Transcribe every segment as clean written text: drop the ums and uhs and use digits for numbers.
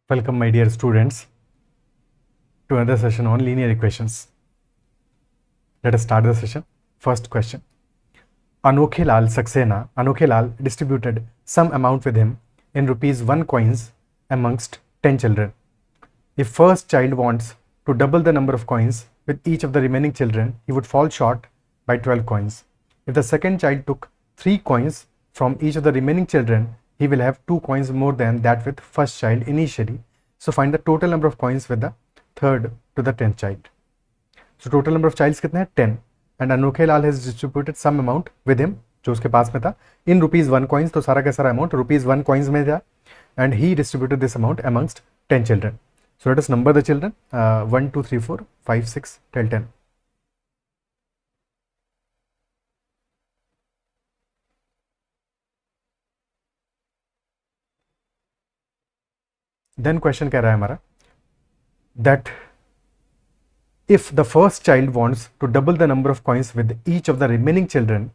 Welcome, my dear students, to another session on linear equations. Let us start the session. First question. Anokhelal Saxena, Anokhelal distributed some amount with him in rupees 1 coins amongst 10 children. If first child wants to double the number of coins with each of the remaining children, he would fall short by 12 coins. If the second child took 3 coins from each of the remaining children, he will have 2 coins more than that with first child initially. So find the total number of coins with the third to the 10th child. So total number of childs कितने हैं 10 and Anokhelal has distributed some amount with him जो उसके पास में था in rupees 1 coins. तो सारा का सारा amount rupees 1 coins में था and he distributed this amount amongst 10 children. So let us number the children 1 2 3 4 5 6 till 10. Then question कह रहा है हमारा that if the first child wants to double the number of coins with each of the remaining children,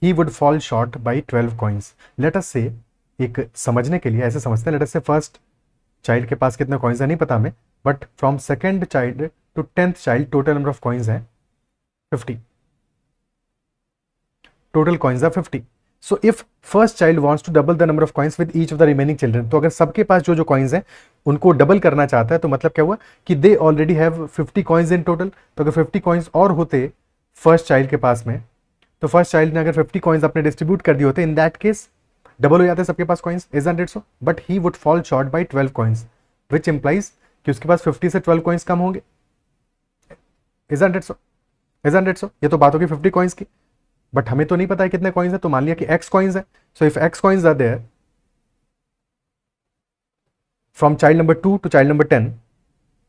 he would fall short by 12 coins. Let us say, एक समझने के लिए ऐसे समझते हैं, let us say first child के पास कितने coins है नहीं पता हमें, but from second child to 10th child total number of coins है 50. Total coins are 50. So if first child wants to double the number of coins with each of the remaining children, तो अगर सबके पास जो coins हैं उनको double करना चाहता है तो मतलब क्या हुआ कि they already have 50 coins in total. तो अगर 50 कॉइन्स और होते फर्स्ट चाइल्ड के पास में तो फर्स्ट चाइल्ड ने अगर 50 कॉइन्स अपने डिस्ट्रीब्यूट कर दिए होते, इन दैट केस डबल हो जाते सबके पास coins. Isn't it so? But he would fall short by 12 coins which implies कि उसके पास 50 से 12 कॉइन्स कम होंगे. Isn't it so? Isn't it so? ये तो बात होगी 50 कॉइन्स की, बट हमें तो नहीं पता है कितने कॉइन्स है. तो मान लिया कि x कॉइन्स है. So if x coins are there from child number 2 to child number 10,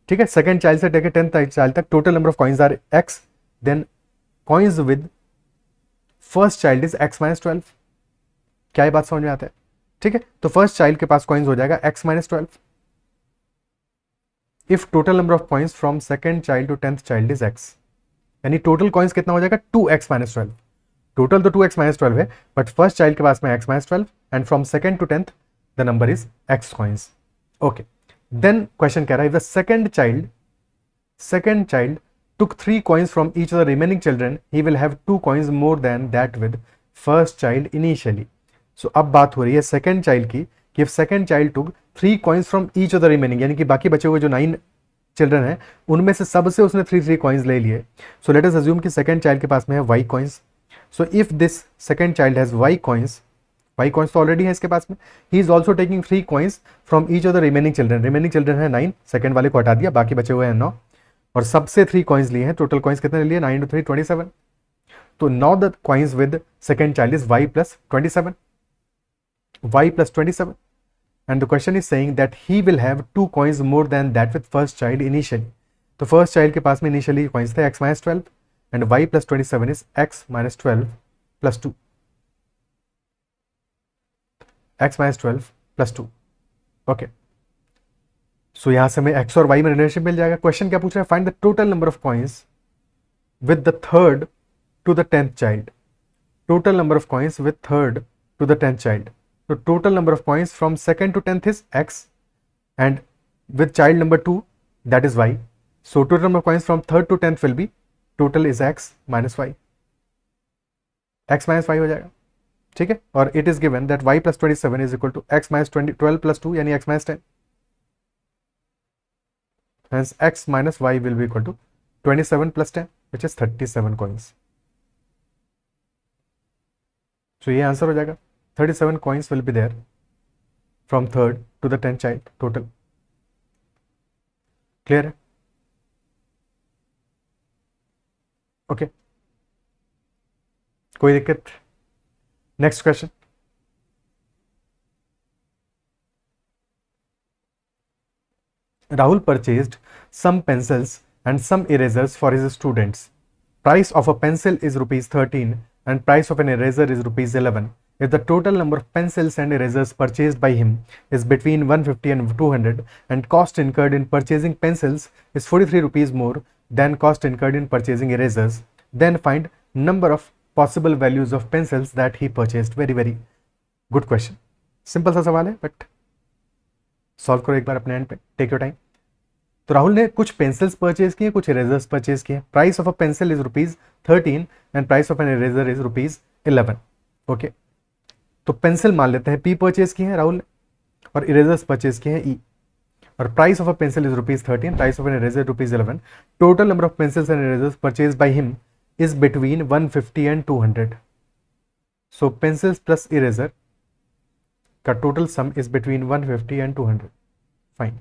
ठीक है, सेकंड चाइल्ड से लेकर 10th चाइल्ड तक total number of coins are x, then coins with first child is x minus 12. क्या ये बात समझ में आता है? ठीक है, तो फर्स्ट चाइल्ड के पास कॉइन्स हो जाएगा x minus 12 if total number of coins from second child to 10th child is x. यानी टोटल कॉइन्स कितना हो जाएगा 2x माइनस 12. टोटल तो 2x माइनस 12 है, बट फर्स्ट चाइल्ड के पास में x minus 12 and from second to 10th the number is x coins. Okay, then question कह रहा है if the second child took 3 coins from each of the remaining children, he will have 2 coins more than that with first child initially. So अब बात हो रही है second child की कि if second child took 3 coins from each of the remaining, यानी कि बाकी बचे हुए जो 9 चिल्ड्रन हैं उनमें से सबसे उसने 3 coins ले लिए. So let us assume कि second child के पास में है y coins. So if this second child has y coins तो ऑलरेडी है इसके पास में, he is also taking 3 coins from each of the remaining children. Remaining children है 9, सेकंड वाले को हटा दिया, बाकी बचे हुए हैं 9 और सबसे 3 कॉइन्स लिए हैं. टोटल कॉइन्स कितने लिए? 9 to 3 27. तो now the coins with second child is y plus 27. And the question is saying that he will have 2 coins more than that with first child initially. तो फर्स्ट चाइल्ड के पास में initially coins थे x minus 12 and y plus 27 is x minus 12 plus 2. x minus 12 plus 2. Okay, so यहां से हमें x और y में रिलेशनशिप मिल जाएगा. क्वेश्चन क्या पूछ रहा है? Find the total number of coins with the third to the 10th child. Total number of coins with third to the 10th child. तो total number of coins from second to 10th is x and with child number 2 that is y. So total number of coins from third to 10th will be total is x minus y. x minus y हो जाएगा, ठीक है. और it is given that y plus 27 is equal to x minus 12 plus 2 यानी x minus 10. Hence x minus y will be equal to 27 plus 10 which is 37 coins. So ये answer हो जाएगा. 37 coins will be there from third to the 10th child total. Clear है? Okay. कोई दिक्कत? Next question. Rahul purchased some pencils and some erasers for his students. Price of a pencil is rupees 13 and price of an eraser is rupees 11. If the total number of pencils and erasers purchased by him is between 150 and 200 and cost incurred in purchasing pencils is 43 rupees more than cost incurred in purchasing erasers, then find number of possible values of pencils that he purchased. Very good question. Simple सा सवाल है, but solve करो एक बार अपने and पे, take your time. तो राहुल ने कुछ पेंसिल्स परचेज किए, कुछ इरेजर्स परचेज किए। Price of a pencil is ₹13 and price of an eraser is ₹11। Okay, तो पेंसिल मान लेते हैं P परचेज किए हैं राहुल ने, और इरेजर्स परचेज किए हैं E, और price of a pencil is ₹13, price of an eraser ₹11। Total number of pencils and erasers purchase by him is between 150 and 200. So pencils plus eraser का total sum is between 150 and 200. Fine.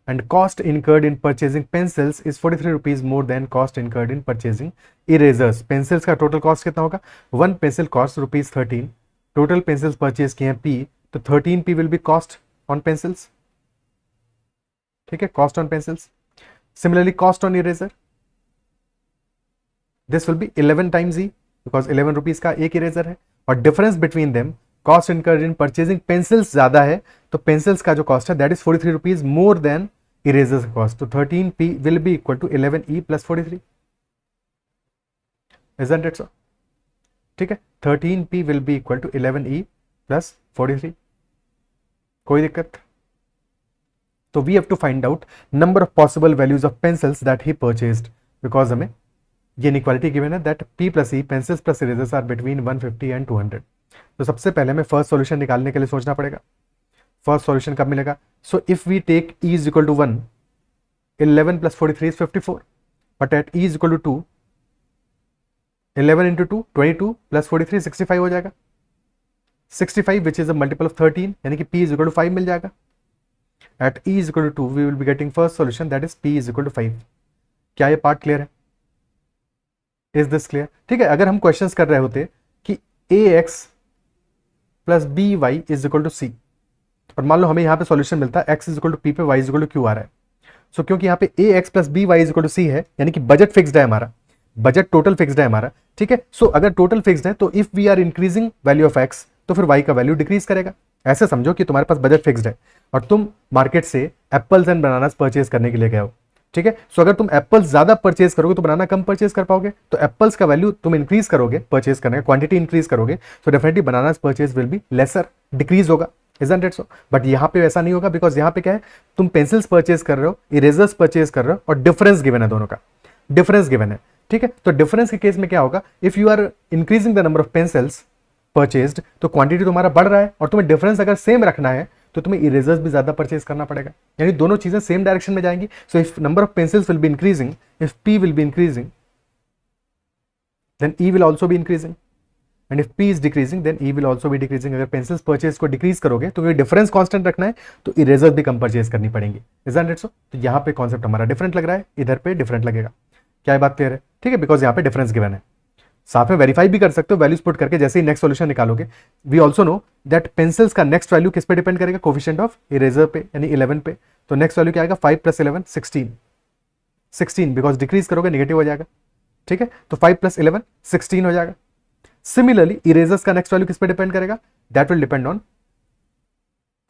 And cost incurred in purchasing pencils is ₹43 more than cost incurred in purchasing erasers. Pencils का total cost कितना होगा? One pencil costs ₹13. Total pencils purchase किए हैं P, तो 13P will be cost on pencils. ठीक है, cost on pencils. Similarly, cost on eraser. This will be 11 times E because 11 rupees का एक इरेजर है, और difference between them cost incurred in purchasing pencils ज्यादा है, तो पेंसिल्स का जो कॉस्ट है that is ₹43 more than erasers cost. तो 13P will be equal to 11E plus 43। Isn't it so? ठीक है, 13P will be equal to 11E plus 43। कोई दिक्कत? तो we have to find out number of possible values of pencils that he purchased, because हमें ये inequality given है that P plus E pencils plus erasers are between 150 and 200। तो सबसे पहले हमें फर्स्ट सॉल्यूशन निकालने के लिए सोचना पड़ेगा। फर्स्ट सॉल्यूशन कब मिलेगा? So if we take E is equal to 1, 11 plus 43 is 54, but at E is equal to 2, 11 into 2 22 plus 43 65 हो जाएगा। 65 which is a multiple of 13, यानी कि P इज इक्वल टू 5 मिल जाएगा। At E is equal to 2 we will be getting first solution that is P is equal to 5। क्या ये part clear है? Is this clear? ठीक है, अगर हम क्वेश्चंस कर रहे होते कि ax plus b y is equal to c, और मान लो हमें यहाँ पे सॉल्यूशन मिलता है x is equal to p पे y is equal to q आ रहा है, सो क्योंकि यहाँ पे ax plus b y is equal to c है, यानी कि बजट फिक्स्ड है हमारा, बजट टोटल फिक्स्ड है हमारा। ठीक है, सो अगर टोटल फिक्स्ड है तो if we are increasing value of x तो फिर y का वैल्यू डिक्रीज करेगा। ऐसे समझो कि तुम्हारे पास बजट फिक्स्ड है और तुम मार्केट से एप्पल्स एंड बनानास परचेज करने के लिए गए हो। ठीक है, सो अगर तुम एप्पल्स ज्यादा परचेज करोगे तो बनाना कम परचेज कर पाओगे, तो एप्पल्स का वैल्यू तुम इंक्रीज करोगे, परचेज करने का क्वांटिटी इंक्रीज करोगे, तो definitely bananas purchase will be lesser, decrease होगा। Isn't it so? बट यहाँ पे ऐसा नहीं होगा, बिकॉज यहाँ पे क्या है, तुम पेंसिल्स परचेज कर रहे हो, इरेजर्स परचेज कर रहे हो, और डिफरेंस गिवन है, दोनों का डिफरेंस गिवन है। ठीक है, तो डिफरेंस के केस में क्या होगा, if you are increasing the number of pencils purchased तो क्वांटिटी तुम्हारा बढ़ रहा है, और तुम्हें डिफरेंस अगर सेम रखना है तो तुम्हें इरेजर्स भी ज्यादा परचेज करना पड़ेगा, यानी दोनों चीजें सेम डायरेक्शन में जाएंगी। So if number of pencils will be increasing, if P will be increasing, then E will also be increasing, and if P is decreasing then E will also be decreasing. अगर pencils purchase को decrease करोगे तो difference constant रखना है, तो erasers भी कम purchase करनी पड़ेंगी। Isn't it so? तो यहाँ पे कॉन्सेप्ट हमारा डिफरेंट लग रहा है, इधर पे डिफरेंट लगेगा। क्या बात क्लियर है? ठीक है, बिकॉज यहाँ पे डिफरेंस गिवन है। साथ में वेरीफाई भी कर सकते हो वैल्यूज पुट करके, जैसे ही नेक्स्ट सॉल्यूशन निकालोगे। We also know that pencils का नेक्स्ट वैल्यू किस पे डिपेंड करेगा, कोफिशिएंट ऑफ इरेजर पे, यानी 11 पे। तो नेक्स्ट वैल्यू क्या आएगा, 5 प्लस 11 16 बिकॉज डिक्रीज करोगे नेगेटिव हो जाएगा। ठीक है, तो 5 प्लस 11 16 हो जाएगा। सिमिलरली इरेजर्स का नेक्स्ट वैल्यू किस पे डिपेंड करेगा, that will depend on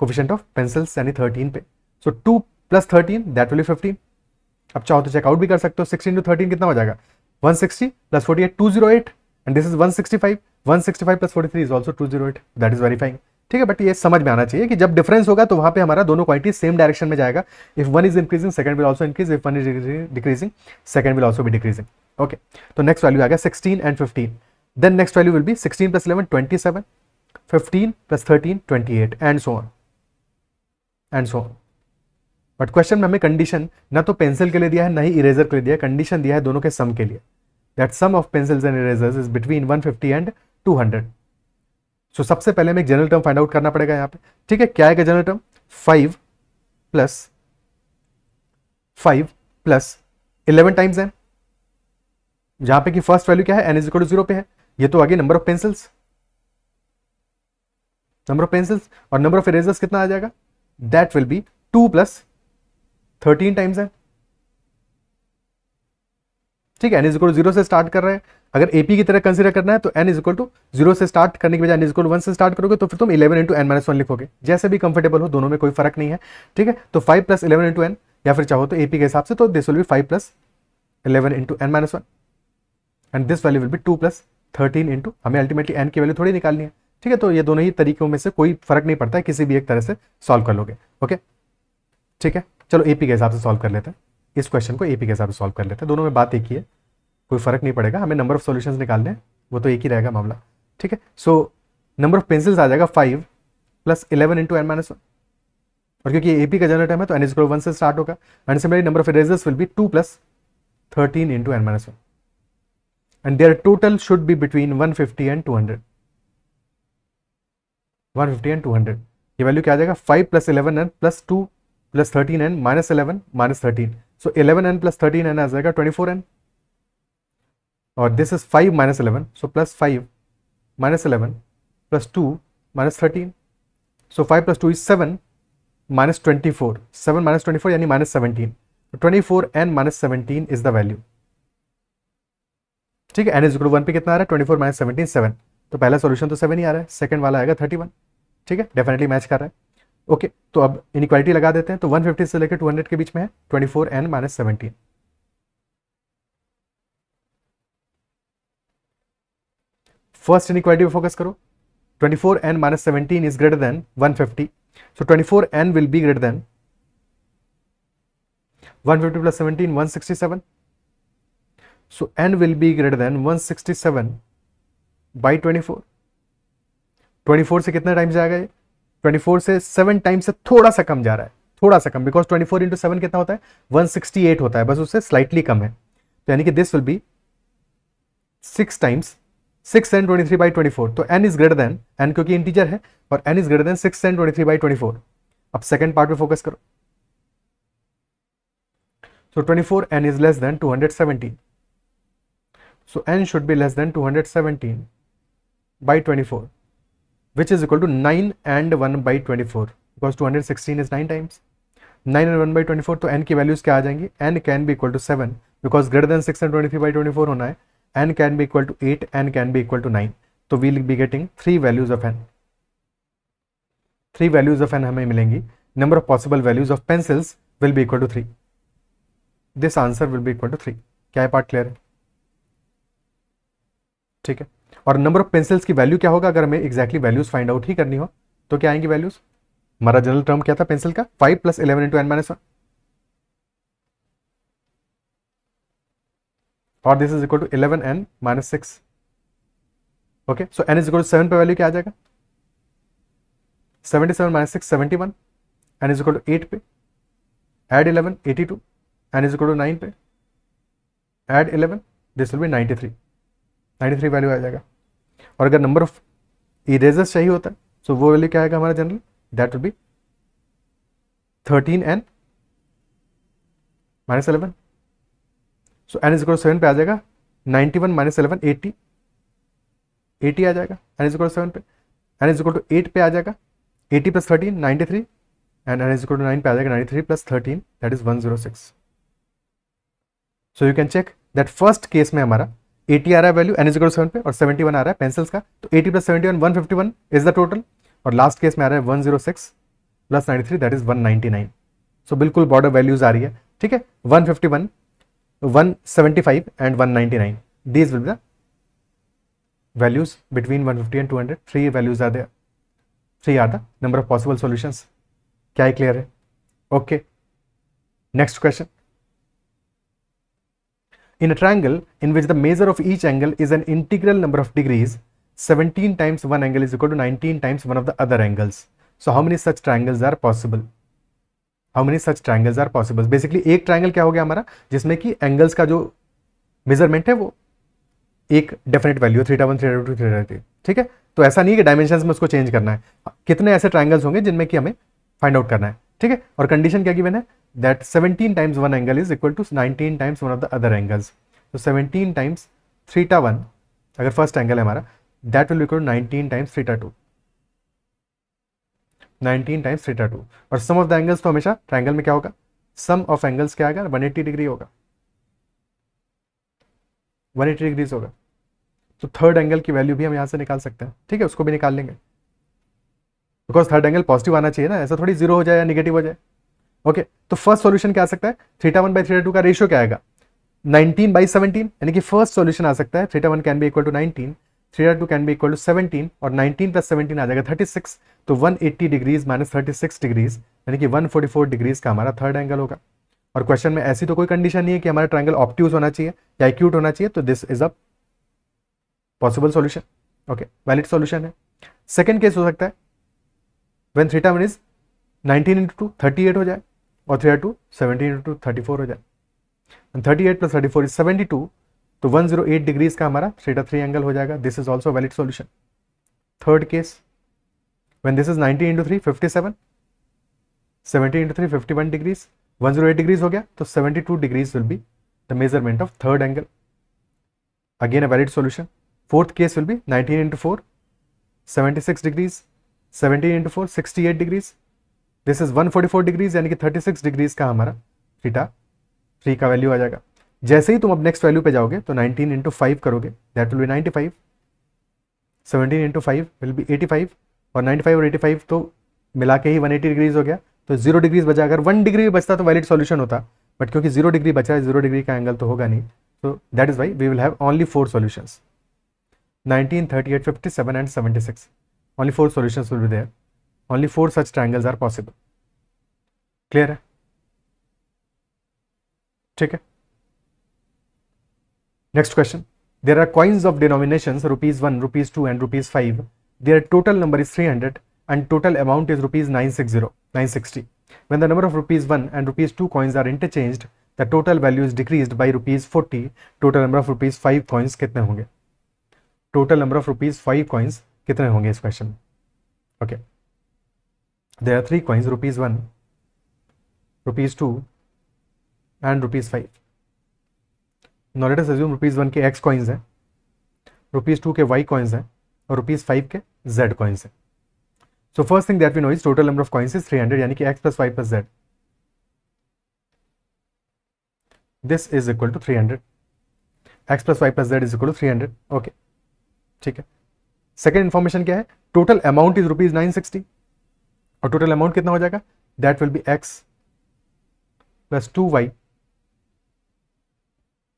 coefficient of pencils यानी 13 पे। सो 2 प्लस 13 दैट विल बी 15। अब चाहो तो चेकआउट भी कर सकते हो, 16 टू 13 कितना हो जाएगा, 160 plus 48 208, and this is 165 plus 43 is also 208, that is verifying. ठीक है, बट ये समझ में आना चाहिए कि जब डिफरेंस होगा तो वहां पे हमारा दोनों क्वांटिटी सेम डायरेक्शन में जाएगा। If one is increasing second will also increase, if one is decreasing second will also be decreasing. Okay, तो नेक्स्ट वैल्यू आ गया 16 and 15, then next value will be 16 plus 11 27, 15 plus 13 28, and so on and so on. But question में हमें condition ना तो pencil के लिए दिया है ना ही इरेजर के लिए दिया है, कंडीशन दिया है दोनों के सम के लिए, that sum of pencils and erasers is between 150 and 200। So सबसे पहले हमें एक जनरल टर्म फाइंड आउट करना पड़ेगा यहाँ पे। ठीक है, क्या आएगा general term, 5 plus 11 times n, जहां पे कि फर्स्ट वैल्यू क्या है, n इज इक्वल टू 0 पे है, ये तो आगे नंबर ऑफ पेंसिल्स, और नंबर ऑफ इरेजर्स कितना आ जाएगा, that will B 2 plus 13 times n। ठीक है, n इज इक्वल टू 0 से स्टार्ट कर रहे हैं, अगर AP की तरह कंसीडर करना है तो n इज इक्वल टू 0 से स्टार्ट करने की बजाय n इज इक्वल टू 1 से स्टार्ट करोगे, तो फिर तुम 11 इंटू n-1 लिखोगे, जैसे भी कंफर्टेबल हो, दोनों में कोई फर्क नहीं है। ठीक है, तो 5 प्लस 11 इंटू n, या फिर चाहो तो AP के हिसाब से तो this will B 5 plus 11 into n-1, and this value will B 2 plus 13 into, हमें अल्टीमेटली n की वैल्यू थोड़ी निकालनी है। ठीक है, तो ये दोनों ही तरीकों में से कोई फर्क नहीं पड़ता है, किसी भी एक तरह से सॉल्व कर लोगे। ओके, ठीक है, चलो एपी के हिसाब से सॉल्व कर लेते हैं, इस क्वेश्चन को एपी के हिसाब से सॉल्व कर लेते हैं, दोनों में बात एक ही है, कोई फर्क नहीं पड़ेगा, हमें नंबर ऑफ सॉल्यूशंस निकालने हैं, वो तो एक ही रहेगा मामला। ठीक है, सो नंबर ऑफ पेंसिल्स आ जाएगा 5 + 11 × n-1, और क्योंकि एपी का जनरल टाइम है तो n = 1 से स्टार्ट होगा, and similarly number of erasers will be 2 + 13 × n-1, and their total should be between 150 and 200. 150 and 200, ये वैल्यू क्या आ जाएगा, 5 + 11n + 2 + 13n -11 -13, सो 11n + 13n आ जाएगा 24n, और this is 5 - 11, so +5 - 11 + 2 - 13, so 5 + 2 is 7 -24, 7 - 24 यानी -17, 24n - 17 इज द वैल्यू। ठीक है, n = 1 पे कितना आ रहा है, 24 - 17 7, तो पहला सॉल्यूशन तो 7 ही आ रहा है, सेकंड वाला आएगा 31। ठीक है, डेफिनेटली मैच कर रहा है। ओके, तो अब इनइक्वालिटी लगा देते हैं, तो 150 से लेकर 200 के बीच में है 24n - 17। फर्स्ट इनइक्वालिटी पे फोकस करो, 24n - 17 is greater then 150, so 24n will be greater than 150 + 17 167, so n will be greater than 167 by 24। 24 से कितना टाइम्स जाएगा ये, 24 से 7 टाइम्स से थोड़ा सा कम जा रहा है, थोड़ा सा कम, बिकॉज 24 × 7 कितना होता है, 168 होता है, बस उससे स्लाइटली कम है, तो यानी कि this will B 6 times 6 and 23 by 24, तो n is greater then, n क्योंकि इंटीजर है, और n is greater then 6 and 23 by 24। अब सेकंड पार्ट पे फोकस करो, so 24n is less than 217, so n should be less than 217 by 24, which is equal to 9 and 1 by 24, because 216 is 9 times, 9 and 1 by 24, तो n की values क्या आ जाएंगी, n can be equal to 7, because greater than 6 and 23 by 24 होना है, n can be equal to 8, n can be equal to 9, तो we will be getting 3 values of n, 3 values of n हमें मिलेंगी, number of possible values of pencils will be equal to 3, this answer will be equal to 3। क्या है, part clear है? ठीक है, और number of pencils की value क्या होगा, अगर हमें एग्जैक्टली वैल्यूज फाइंड आउट ही करनी हो तो क्या आएंगी वैल्यूज, हमारा जनरल टर्म क्या था पेंसिल का, 5 + 11 × n-1, और this is equal to 11n - 6। Okay, so n = 7 पे वैल्यू क्या आ जाएगा, 77 - 6 71, n = 8 पे ऐड 11 82, n = 9 पे add 11, this will be 93 value आ जाएगा। और अगर नंबर ऑफ इरेजर्स चाहिए होता है, सो वो वैल्यू क्या आएगा हमारा general, that will B 13n - 11, so n = 7 पे आ जाएगा 91 - 11 80 आ जाएगा, n = 7 पे, n = 8 पे आ जाएगा 80 + 13 93, एंड n = 9 पे आ जाएगा 93 + 13, that is 106। So you can check that first case में हमारा 80 आ रहा है वैल्यू, n = 7 पे, और 71 आ रहा है पेंसिल्स का, तो 80 + 71 151 इज द टोटल, और लास्ट केस में आ रहा है 106 + 93, दैट इज 199। सो बिल्कुल बॉर्डर वैल्यूज आ रही है। ठीक है, 151 175 and 199, these will be the values between 150 and 200, 3 values are there, 3 are the number of possible solutions। क्या है, क्लियर है? Okay, next question, in a triangle in which the measure of each angle is an integral number of degrees, 17 times one angle is equal to 19 times one of the other angles, so how many such triangles are possible? How many such triangles are possible, basically एक triangle क्या हो गया हमारा, जिसमें कि angles का जो measurement है वो एक डेफिनेट वैल्यू 3 3 2 3 ठीक है, तो ऐसा नहीं है कि डायमेंशंस में उसको चेंज करना है, कितने ऐसे ट्रायंगल्स होंगे जिनमें कि हमें फाइंड आउट करना है। ठीक है, और कंडीशन क्या गिवन है, that 17 times one angle is equal to 19 times one of the other angles, तो 17 टाइम्स θ1 अगर फर्स्ट एंगल है हमारा, that will equal to 19 times θ2, 19 times θ2, और सम ऑफ द एंगल्स तो हमेशा ट्रायंगल में क्या होगा, सम ऑफ एंगल्स क्या आएगा, 180 डिग्री होगा, 180 डिग्रीज होगा, तो थर्ड एंगल की वैल्यू भी हम यहां से निकाल सकते हैं। ठीक है, उसको भी निकाल लेंगे, बिकॉज थर्ड एंगल पॉजिटिव आना चाहिए ना, ऐसा थोड़ी जीरो हो जाए या निगेटिव हो जाए। ओके, तो फर्स्ट सॉल्यूशन क्या आ सकता है, θ1 बाई θ2 का रेशियो क्या आएगा, 19 बाई 17, यानी कि फर्स्ट सॉल्यूशन आ सकता है θ1 can be equal to 19 3/2 can be equal to 17 और 19 प्लस 17 आ जाएगा 36, तो 180 डिग्रीज माइनस 36 डिग्रीज यानी कि 144 डिग्रीज का हमारा थर्ड एंगल होगा। और क्वेश्चन में ऐसी तो कोई कंडीशन नहीं है कि हमारा ट्रायंगल ऑब्ट्यूज होना चाहिए या एक्यूट होना चाहिए, तो this is a possible solution, okay, valid solution है। सेकंड केस हो सकता है व्हेन थीटा 1 इज 19 इंटू 2 38 हो जाए और 3/2 17 इंटू 34 हो जाए, 38 प्लस 34 इज 72, तो 108 डिग्रीज का हमारा थीटा 3 एंगल हो जाएगा। This is also valid solution. Third case when this is 90 into 3 57, 70 into 3 51 degrees, 108 degrees हो गया, तो 72 degrees will be the measurement of third angle, again a valid solution. Fourth case will be 19 into 4 76 degrees, 17 into 4 68 degrees, this is 144 degrees यानी कि 36 degrees का हमारा theta 3 का value आ जाएगा। जैसे ही तुम अब नेक्स्ट वैल्यू पे जाओगे तो 19 इंटू 5 करोगे, that will be 95, 17 into 5 will be 85 और 95 और 85 तो मिला के ही 180 डिग्रीज हो गया, तो 0 डिग्रीज बचा। अगर 1 डिग्री बचता तो वैलिड सॉल्यूशन होता, बट क्योंकि 0 डिग्री बचा है 0 डिग्री का एंगल तो होगा नहीं, so that is why we will have only 4 solutions, 19, 38, 57 and 76. Only 4 solutions will be there. Only 4 such triangles are possible. Clear है? ठीक है। Next question. There are coins of denominations rupees 1, rupees 2 and rupees 5. Their total number is 300 and total amount is rupees 960. When the number of rupees 1 and rupees 2 coins are interchanged, the total value is decreased by rupees 40. Total number of rupees 5 coins कितने होंगे? Total number of rupees 5 coins कितने होंगे इस question में? Okay. There are 3 coins, rupees 1, rupees 2 and rupees 5. Now let us assume rupees 1 के x coins हैं, rupees 2 के y coins हैं और rupees 5 के z coins हैं. So first thing that we know is total number of coins is 300 यानी कि x plus y plus z. This is equal to 300. x plus y plus z is equal to 300. Okay. ठीक है। Second information क्या है? Total amount is rupees 960 और total amount कितना हो जाएगा? That will be x plus 2y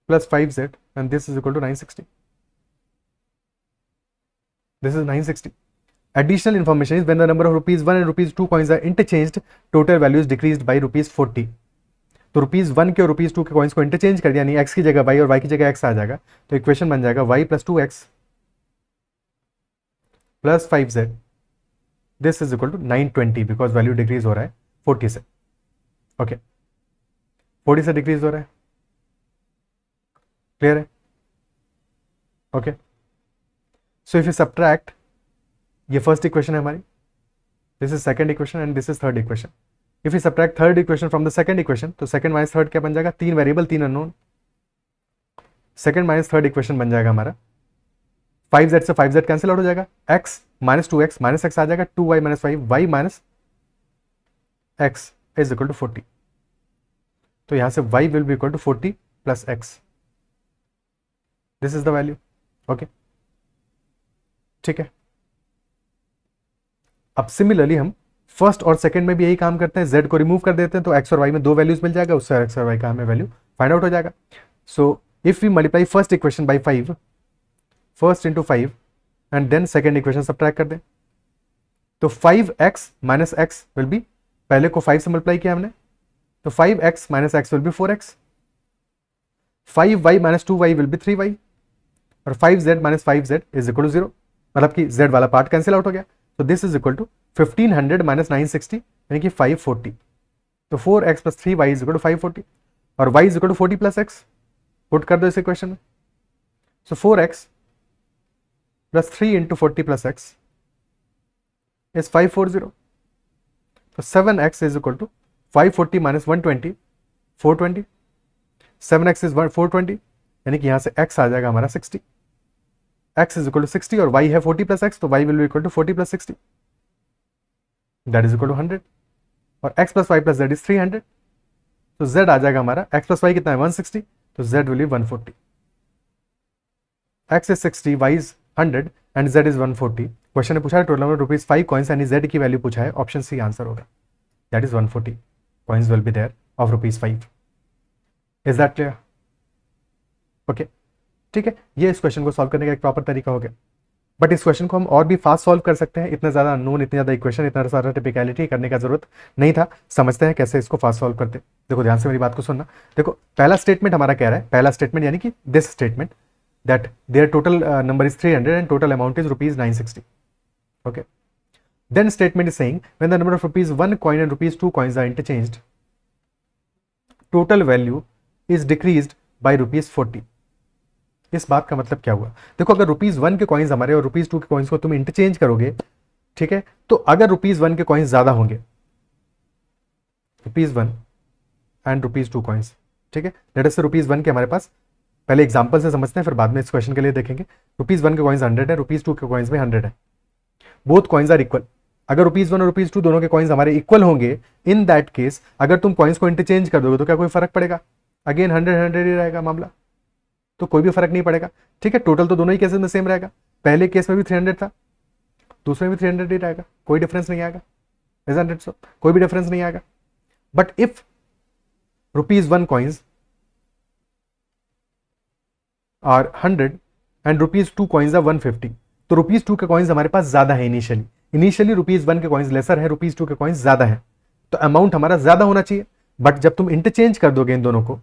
plus 5z and this is equal to 960. This is 960. Additional information is when the number of rupees 1 and rupees 2 coins are interchanged, total value is decreased by rupees 40. तो rupees 1 के और rupees 2 के coins को interchange कर दिया, यानी x की जगह y और y की जगह x आ जाएगा, तो इक्वेशन बन जाएगा y plus 2x plus 5z. This is equal to 920 because value decrease हो रहा है 40 से. ओके, 40 से डिक्रीज हो रहा है. क्लियर है? Okay, so if you subtract, ये फर्स्ट इक्वेशन है हमारी, this is second equation and this is third equation. If you subtract third equation from the second equation, तो सेकंड माइनस थर्ड क्या बन जाएगा? 3 variable 3 unknown. Second minus third equation बन जाएगा हमारा 5z से 5z कैंसिल आउट हो जाएगा, x minus 2x minus x आ जाएगा, 2y minus 5 y minus x is equal to 40. तो यहां से y will be equal to 40 plus x. This is the value. Okay, ठीक है. अब सिमिलरली हम फर्स्ट और सेकंड में भी यही काम करते हैं, z को रिमूव कर देते हैं तो x और y में 2 वैल्यूज मिल जाएगा, उससे x और y का हमें वैल्यू फाइंड आउट हो जाएगा. So if we multiply first equation by 5, first into 5 and then second equation subtract कर दें, तो 5x minus x will be, पहले को 5 से मल्टीप्लाई किया हमने, तो 5x minus x will be 4x, 5y minus 2y will be 3y और 5z minus 5z is equal to 0, मतलब कि z वाला पार्ट कैंसिल आउट हो गया. तो this is equal to 1500 minus 960 यानी कि 540. तो 4x plus 3y is equal to 540 और y is equal to 40 plus x. Put कर दो इस इक्वेशन में. So 4x plus 3 into 40 plus x is 540. तो 7x is equal to 540 minus 120 420. 7x is 420 यानी कि यहां से x आ जाएगा हमारा 60. x इज इक्वल टू 60 और y है 40 प्लस x, तो y will be equal to 40 plus 60, that is equal to 100 और x plus y plus z is 300. तो z आ जाएगा हमारा, x प्लस y कितना है 160, तो z will be 140. x is 60, y is 100 and z is 140. Question ने पूछा है टोटल नंबर रुपीज 5 कॉइन्स यानी z की वैल्यू पूछा है, ऑप्शन सी आंसर होगा, that is 140 coins will be there of rupees 5. Is that clear? Okay, ठीक है. ये इस क्वेश्चन को सॉल्व करने का एक प्रॉपर तरीका हो गया. बट इस क्वेश्चन को हम और भी फास्ट सॉल्व कर सकते हैं, इतना ज़्यादा अननोन, इतना ज़्यादा इक्वेशन, इतना सारा टिपिकलिटी करने का जरूरत नहीं था। समझते हैं कैसे इसको फास्ट सॉल्व करते हैं। देखो ध्यान से मेरी बात को सुनना। देखो पहला स्टेटमेंट हमारा कह रहा है, पहला स्टेटमेंट यानी कि this statement that there total number is 300 and total amount is rupees 960. Okay, then statement is saying when the number of rupees 1 coin and rupees 2 coins are interchanged, total value is decreased by rupees 40. इस बात का मतलब क्या हुआ? देखो अगर rupees 1 के coins हमारे और रुपीज 2 के कॉइन्स को तुम इंटरचेंज करोगे, ठीक है, तो अगर रुपीज 1 के कॉइन्स ज्यादा होंगे, रुपीज 1 एंड रुपीज 2 कॉइन्स, ठीक है, लेट अस से रुपीज 1 के हमारे पास, पहले एग्जांपल से समझते हैं फिर बाद में इस क्वेश्चन के लिए देखेंगे। रुपीज 1 के कॉइन्स 100 है, रुपीज 2 के कॉइन्स में 100 है, बोथ कॉइन्स आर इक्वल। अगर रुपीज 1 और रुपीज 2 दोनों के कॉइन्स हमारे इक्वल होंगे, इन दैट केस अगर तुम कॉइन्स को इंटरचेंज कर दोगे तो क्या कोई फर्क पड़ेगा? अगेन 100 ही रहेगा मामला, तो कोई भी फर्क नहीं पड़ेगा, ठीक है। टोटल तो दोनों ही केसेस में सेम रहेगा, पहले केस में भी 300 था, दूसरे में भी 300 ही रहेगा, कोई डिफरेंस नहीं आएगा, isn't it so? कोई भी डिफरेंस नहीं आएगा। But if rupees 1 coins are 100 and rupees 2 coins are 150, तो रुपीज 2 के कॉइन्स हमारे पास ज्यादा है इनिशियली रुपीज 1 के कॉइन्स लेसर है, रुपीज 2 के कॉइन्स ज्यादा है, तो अमाउंट हमारा ज्यादा होना चाहिए। बट जब तुम इंटरचेंज कर दोगे इन दोनों को,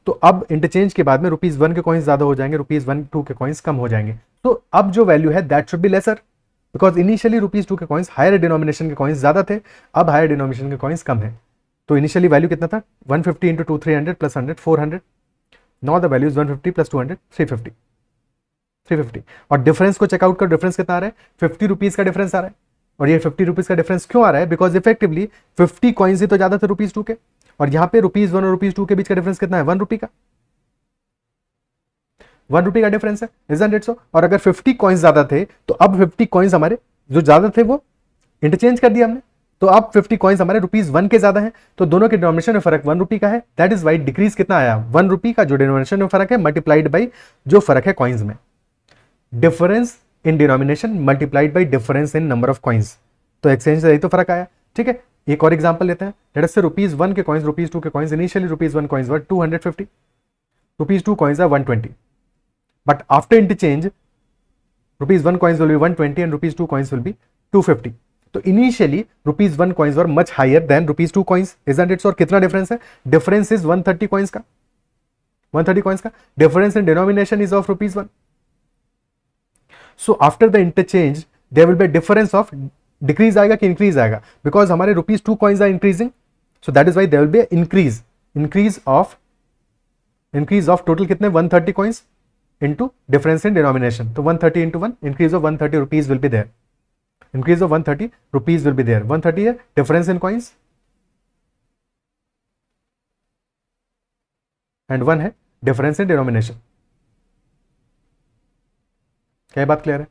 तो अब इंटरचेंज के बाद में रुपीज 1 के कॉइन्स ज्यादा हो जाएंगे, रुपीज 1 2 के कॉइन्स कम हो जाएंगे, तो अब जो वैल्यू है that should be lesser, because initially rupees 2 के कॉइन्स हायर डिनोमिनेशन के कॉइन्स ज्यादा थे, अब हायर डिनोमिनेशन के कॉइन्स कम है। तो इनिशियली वैल्यू कितना था? 150 into 2 300 plus 100 400, now the value is 150 plus 200 350। और डिफरेंस को चेकआउट कर, डिफरेंस कितना आ रहा है? 50 रुपीज का डिफरेंस आ रहा है। और ये 50 रुपीज का डिफरेंस क्यों आ रहा है? बिकॉज इफेक्टिवली 50 कॉइन्स ही तो ज्यादा थे रुपीज 2 के, और यहाँ पे रुपीज 1 और रुपीज 2 के बीच का डिफरेंस कितना है? 1 रुपी का, 1 रुपी का डिफरेंस है, isn't it so? और अगर 50 कॉइन्स ज्यादा थे तो अब 50 कॉइन्स हमारे जो ज्यादा थे वो इंटरचेंज कर दिया हमने, तो अब 50 कॉइन्स हमारे रुपीज 1 के ज्यादा हैं, तो दोनों के डिनोमिनेशन में फर्क 1 रुपी का है। दैट इज वाई डिक्रीज कितना आया? 1 रुपी का जो डिनोमिनेशन में फर्क है मल्टीप्लाइड बाई जो फर्क है कॉइन्स में, difference in denomination multiplied by difference in number of coins, तो एक्सचेंज से यही तो फर्क आया, ठीक है। एक और एग्जांपल लेते हैं, लेट अस से रुपीज 1 के कॉइन्स, रुपीज 2 के coins, initially rupees 1 coins were 250, rupees 2 coins are 120, but after interchange rupees 1 coins will be 120 and rupees 2 coins will be 250. तो initially rupees 1 coins were much higher than rupees 2 coins, isn't it? और कितना difference है? Difference is 130 coins का, 130 coins का difference in denomination is of rupees 1. So after the interchange there will be difference of decrease आएगा कि increase आएगा, because हमारे rupees 2 coins are increasing, so that is why there will be increase of total कितने? 130 coins into difference in denomination. So 130 into 1, increase of 130 rupees will be there. Increase of 130 rupees will be there. 130 है difference in coins and 1 है difference in denomination. क्या ये बात clear है?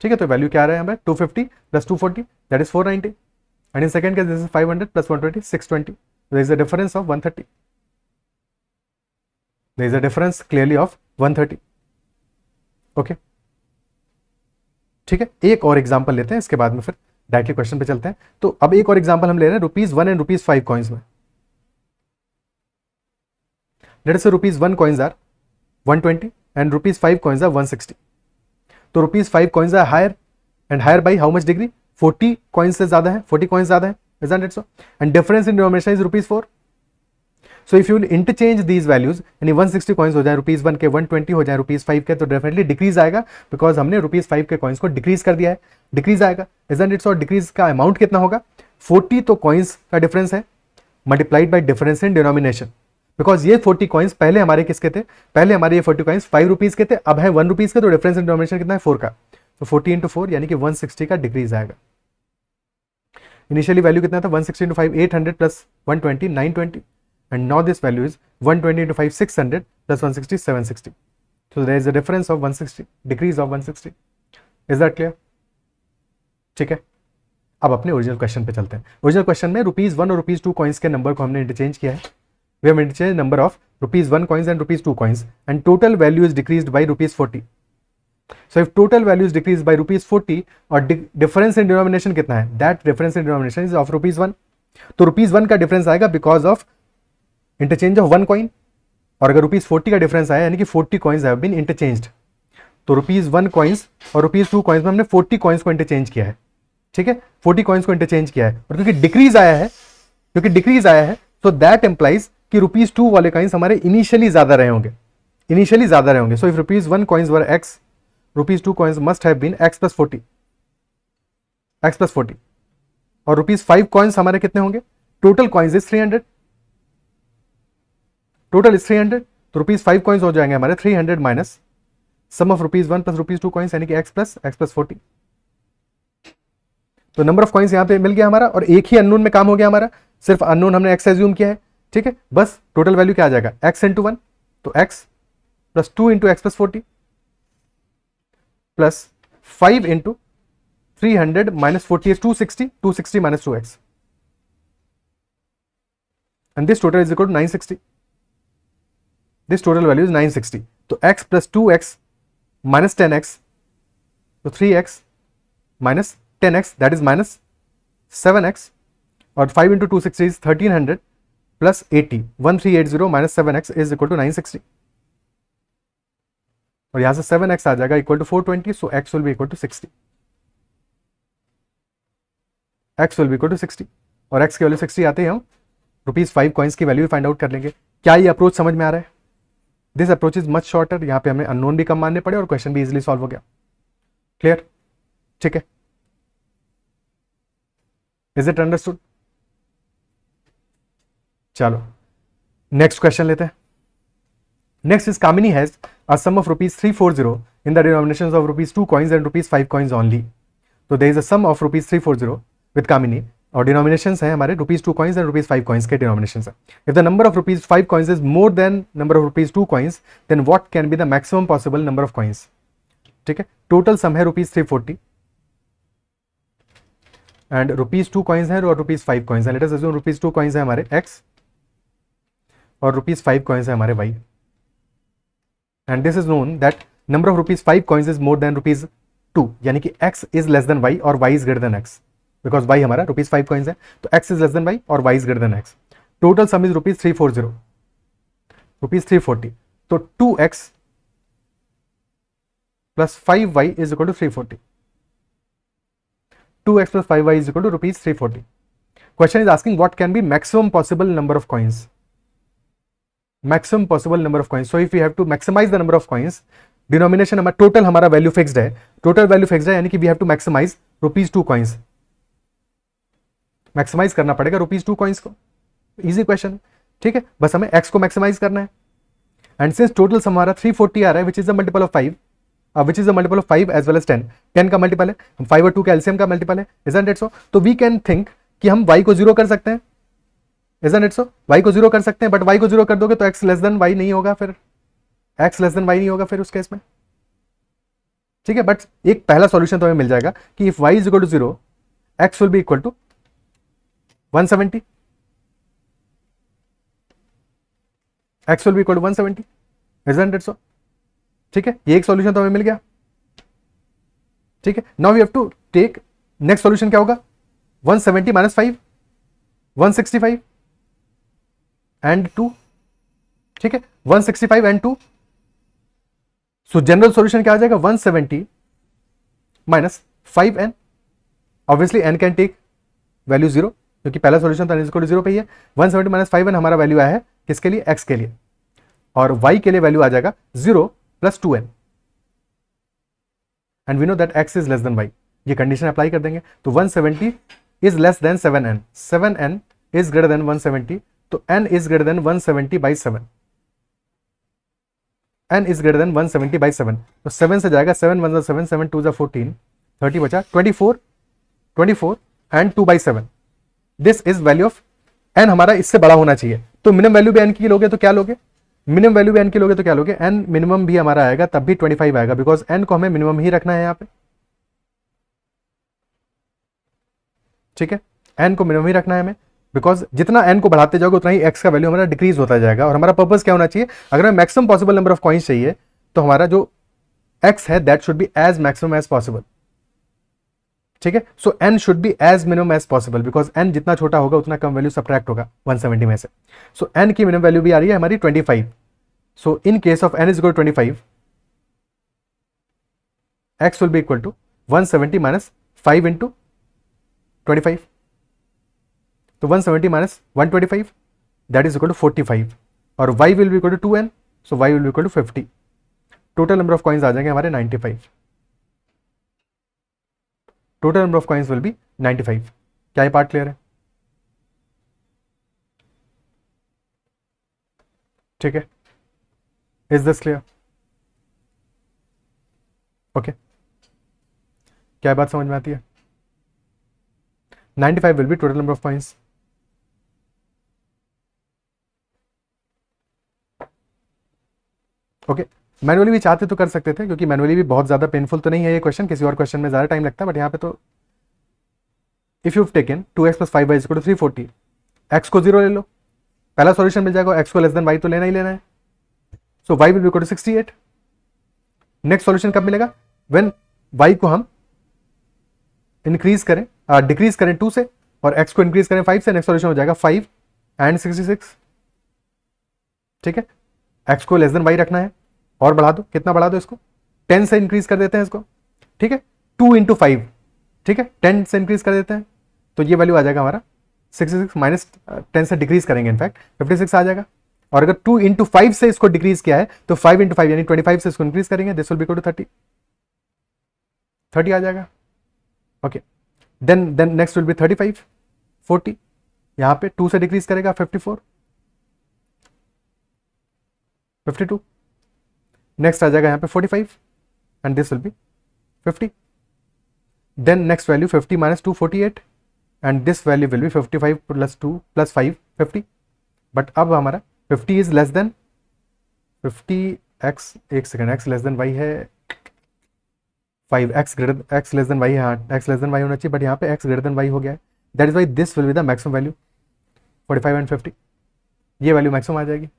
ठीक है, तो वैल्यू क्या आ रहा है हमें? 250 plus 240 that is 490 and in second case this is 500 plus 120 620. There is a difference of 130. There is a difference clearly of 130. Okay ठीक है, एक और एग्जांपल लेते हैं, इसके बाद में फिर डायरेक्टली क्वेश्चन पे चलते हैं। तो अब एक और एग्जांपल हम ले रहे हैं रुपीज 1 एंड रुपीज 5 कॉइन्स में। Let us say rupees 1 coins are 120 and rupees 5 coins are 160। तो rupees 5 coins are higher and higher by how much degree? 40 coins से ज्यादा है, 40 कॉइन्स ज्यादा है, isn't it so? And difference in denomination is rupees 4. So if you interchange these values, यानी 160 coins हो जाए rupees 1 के, 120 हो जाए रुपीज 5 के, तो डेफिनेटली डिक्रीज आएगा, बिकॉज हमने रुपीज 5 के कॉइन्स को डिक्रीज कर दिया है, डिक्रीज आएगा, isn't it so? और डिक्रीज का अमाउंट कितना होगा? 40 तो कॉइन्स का डिफरेंस है multiplied by difference in denomination, because ये 40 कॉइन्स पहले हमारे किसके थे? पहले हमारे ये 40 कॉइन्स 5 रुपीज के थे, अब है 1 रुपीज के, तो डिफरेंस इन डिनोमिनेशन कितना है? 4 का, तो 40 इंटू 4 यानी कि 160 का डिक्रीज आएगा। इनिशियली वैल्यू कितना था? 160 into 5 800 plus 120 920, and now this value is 120 into 5 600 plus 160 760. So there is a difference of 160, decrease of 160. Is that clear? ठीक है, अब अपने ओरिजिनल क्वेश्चन पे चलते हैं। ओरिजिनल क्वेश्चन में रुपीज 1 और रुपीज 2 कॉइन्स के नंबर को हमने इंटरचेंज किया है। We have interchange number of rupees 1 coins and rupees 2 coins and total value is decreased by rupees 40. So if total value is decreased by rupees 40 और difference in denomination कितना है? That difference in denomination is of rupees 1. तो rupees 1 का difference आएगा because of interchange of 1 coin, और अगर rupees 40 का difference आया यानी कि 40 कॉइन्स हैव बीन इंटरचेंज्ड, तो ₹1 कॉइन्स और ₹2 कॉइन्स में हमने 40 कॉइन्स को इंटरचेंज किया है, ठीक है, 40 कॉइन्स को इंटरचेंज किया है। और क्योंकि डिक्रीज आया है सो दैट इंप्लाइज कि ₹2 वाले कॉइन्स हमारे इनिशियली ज्यादा रहे होंगे, so if ₹1 coins were x, ₹2 coins must have been x plus 40, और ₹5 कॉइन्स हमारे कितने होंगे, टोटल कॉइन्स इज 300, तो ₹5 कॉइन्स हो जाएंगे हमारे 300 minus sum of ₹1 plus ₹2 coins, यानी कि x प्लस 40। तो नंबर ऑफ कॉइन्स यहां पे मिल गया हमारा, और एक ही अननोन में काम हो गया हमारा, सिर्फ अननोन हमने x एज्यूम किया है, ठीक है। बस टोटल वैल्यू क्या आ जाएगा, x इंटू 1, तो x plus 2 into x plus 40 plus 5 into 300 minus 40 is 260 minus 2x, and this total is equal to 960. This total value is 960. तो x plus 2x minus 10x, तो 3x minus 10x, that is minus 7x, और 5 into 260 is 1300 plus 80, 1380 minus 7x is equal to 960. और यहां से 7x आ जाएगा equal to 420, so x will be equal to 60. x will be equal to 60, और x की value 60 आते ही हम ₹5 coins की वैल्यू फाइंड आउट कर लेंगे। क्या ये अप्रोच समझ में आ रहा है? This approach is much shorter, यहाँ पे हमें अननोन भी कम मानने पड़े और क्वेश्चन भी इजीली सॉल्व हो गया। क्लियर? ठीक है, इज इट अंडरस्टूड? चलो नेक्स्ट क्वेश्चन लेते हैं। Next is Kamini has a sum of ₹340 in the denominations of ₹2 coins and ₹5 coins only. तो there is a sum of ₹340 with Kamini, और डिनोमिनेशंस हैं हमारे ₹2 coins and ₹5 coins के डिनोमिनेशंस हैं। If the number of ₹5 coins is more than number of ₹2 coins, then what can be the maximum possible number of coins. ठीक है, total sum है ₹340 and ₹2 coins है और ₹5 coins है। लेट अस अज्यूम ₹2 coins है हमारे x और ₹5 coins है हमारे y, and this is known that number of ₹5 coins is more than ₹2, यानी कि x is less than y और y is greater than x, because y हमारा ₹5 coins है, तो x is less than y और y is greater than x। Total sum is ₹340, ₹340, तो 2x plus 5y is equal to 340, 2x plus 5y is equal to ₹340. Question is asking what can be maximum possible number of coins. Maximum possible number of coins. So if we have to maximize the number of coins, denomination हमारा total हमारा value fixed है, total value fixed है, यानी कि we have to maximize ₹2 coins. Maximize करना पड़ेगा ₹2 coins को. Easy question, ठीक है, बस हमें x को maximize करना है. And since total हमारा 340 आ रहा है, which is the multiple of 5. Which is the multiple of 5 as well as 10. 10 का मल्टीपल है, 5 और 2 का एलसीएम का मल्टीपल है, isn't it so? तो we can think कि हम y को 0 कर सकते हैं, isn't it so? y को 0 कर सकते हैं, बट y को 0 कर दोगे तो x लेस देन y नहीं होगा, फिर x लेस देन y नहीं होगा फिर उस केस में, ठीक है। बट एक पहला सॉल्यूशन तो हमें मिल जाएगा कि इफ y is equal to 0, x will be equal to 170, x will be equal to 170, isn't it so? ठीक है, ये एक सॉल्यूशन तो हमें मिल गया, ठीक है। Now we have to take next solution, क्या होगा, 170 माइनस 5, 165 एंड 2, ठीक है, 165 एंड 2। सो जनरल सॉल्यूशन क्या आ जाएगा, 170 minus 5n, obviously n can take value 0, क्योंकि पहला सॉल्यूशन तो n इज इक्वल टू 0 पे ही है। 170 माइनस 5n हमारा वैल्यू आया है किसके लिए, x के लिए, और y के लिए वैल्यू आ जाएगा 0 plus 2n, and we know that x is less than y। ये कंडीशन अप्लाई कर देंगे, तो 170 is less than 7n, 7n is greater than 170, तो n is greater than 170 by 7, n is greater than 170 by 7, तो 7 से जाएगा, 7 1 7, 7 2 14, 30 बचा, 24 and 2 by 7। This is value of n, हमारा इससे बड़ा होना चाहिए, तो मिनिमम वैल्यू भी n की लोगे तो क्या लोगे, मिनिमम वैल्यू भी n की लोगे तो क्या लोगे, n मिनिमम भी हमारा आएगा तब भी 25 आएगा, बिकॉज n को हमें मिनिमम ही रखना है यहाँ पे, ठीक है, n को मिनिमम ही रखना है हमें, बिकॉज जितना n को बढ़ाते जाओगे उतना ही x का वैल्यू हमारा डिक्रीज होता जाएगा। और हमारा पर्पस क्या होना चाहिए, अगर हमें maximum possible number of coins चाहिए तो हमारा जो x है that should be as maximum as possible, ठीक है। So n should be as minimum as possible, because n जितना छोटा होगा उतना कम वैल्यू सब्ट्रैक्ट होगा 170 में से। सो n की मिनिमम वैल्यू भी आ रही है हमारी 25। So in case of n is equal to 25, x will be equal to 170 minus 5 into 25. तो 170 minus 125 that is equal to 45 और y will be equal to 2n, so y will be equal to 50. Total number of coins आ जाएंगे हमारे 95. Total number of coins will be 95. क्या ये part clear है? ठीक है, इज दिस क्लियर? ओके, क्या बात समझ में आती है? 95 will be total number of coins. Okay, manually भी चाहते तो कर सकते थे, क्योंकि मैनुअली भी बहुत ज़्यादा पेनफुल तो नहीं है ये क्वेश्चन, किसी और क्वेश्चन में ज़्यादा टाइम लगता है, बट यहाँ पे तो if you taken 2x + 5y = 340, x को 0 ले लो, पहला सॉल्यूशन मिल जाएगा, x को लेस देन y तो लेना ही लेना है, so y will be equal to 68. Next solution कब मिलेगा? व्हेन y को हम इंक्रीज करें, डिक्रीज करें 2 से और x को इंक्रीज करें 5 से, नेक्स्ट सॉल्यूशन हो जाएगा 5 and 66. ठीक है, x को लेस देन y रखना है और बढ़ा दो, कितना बढ़ा दो इसको? 10 से इंक्रीज कर देते हैं इसको. ठीक है, 2 × 5, ठीक है, 10 से इंक्रीज कर देते हैं, तो ये वैल्यू आ जाएगा हमारा 66 माइनस 10 से डिक्रीज करेंगे इनफैक्ट 56 आ जाएगा. और अगर 2 × 5 से इसको डिक्रीज किया है तो 5 × 5 यानी 25 से इसको इंक्रीज करेंगे, this will be equal to 30 आ जाएगा. Okay, then next will be 35, 40, यहाँ पे 2 से डिक्रीज करेगा 54, 52, नेक्स्ट आ जाएगा यहाँ पे 45 and this will be 50. Then next value 50 minus 2 48 and this value will be 55 + 2 + 5 50. But अब हमारा 50 इज लेस देन 50x, एक second, x less than y है 5, x लेस देन y है, हाँ x लेस देन y होना चाहिए, but यहाँ पे x ग्रेटर देन y हो गया है. That is why this will B the maximum value 45 and 50. ये वैल्यू मैक्सिमम आ जाएगी.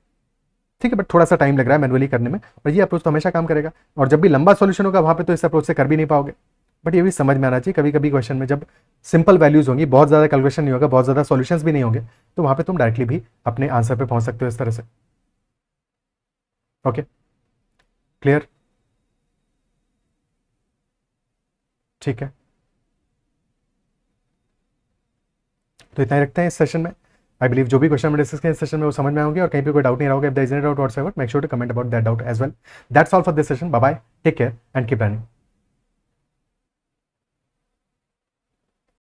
ठीक है, बट थोड़ा सा टाइम लग रहा है मैनुअली करने में, पर ये अप्रोच तो हमेशा काम करेगा. और जब भी लंबा सॉल्यूशन होगा वहाँ पे तो इस अप्रोच से कर भी नहीं पाओगे, बट ये भी समझ में आना चाहिए. कभी कभी क्वेश्चन में जब सिंपल वैल्यूज होंगी, बहुत ज़्यादा कैलकुलेशन नहीं होगा, बहुत ज़्यादा सॉल्यूशंस भी नहीं होंगे, तो वहाँ पे तुम डायरेक्टली भी अपने आंसर पे पहुँच सकते हो इस तरह से. Okay, clear? ठीक है, तो इतना ही रखते हैं इस सेशन में. आई बिलीव जो भी क्वेश्चन में डिस्कस किया इस सेशन में वो समझ में आएंगे और कहीं पे कोई डाउट नहीं रहोगे. If there is any doubt whatsoever, make sure to comment about that doubt as well. That's all for this session. Bye bye, take care and keep learning.